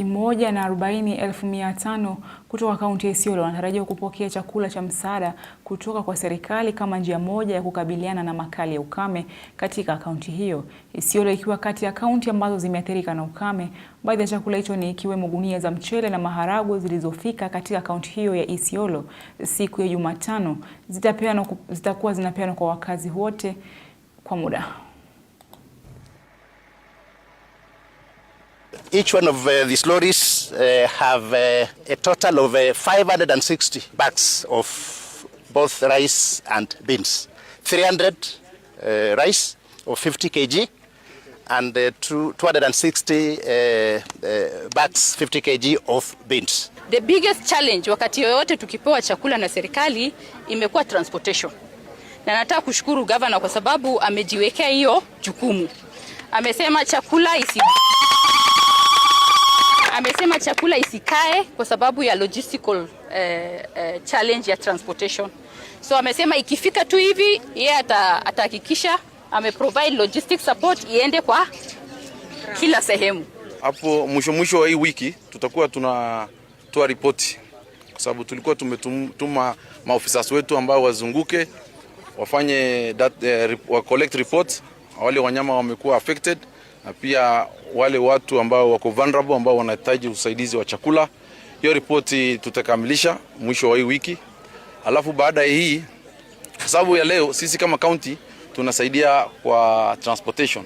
140,500 kutoka kaunti ya Isiolo wanatarajiwa kupokea chakula cha msaada kutoka kwa serikali kama njia moja ya kukabiliana na makali ya ukame katika kaunti hiyo. Isiolo ikiwa kati ya kaunti ambazo zimeathirika na ukame. Baadhi ya chakula hicho ni ikiwemo gunia za mchele na maharagwe zilizofika katika kaunti hiyo ya Isiolo siku ya Jumatano. Zitakuwa zinapeanwa kwa wakazi wote kwa muda. Each one of these lorries have a total of 560 bags of both rice and beans. 300 rice of 50 kg and 260 bags 50 kg of beans. The biggest challenge wakati yoyote tukipewa chakula na serikali imekuwa transportation. Na nataka kushukuru governor kwa sababu amejiwekea hiyo jukumu. Amesema chakula isikae kwa sababu ya logistical challenge ya transportation. So amesema ikifika tu hivi yeye atahakikisha ameprovide logistic support iende kwa kila sehemu. Hapo mwisho wa hii wiki tutakuwa tunatoa ripoti kwa sababu tulikuwa tumetuma maofisa wetu ambao wazunguke wafanye wa collect reports wale wanyama wamekuwa affected na pia wale watu ambao wako vulnerable ambao wanahitaji usaidizi wa chakula. Hiyo ripoti tutakamilisha mwisho wa hii wiki. Alafu baada ya hii, kwa sababu ya leo sisi kama county tunasaidia kwa transportation.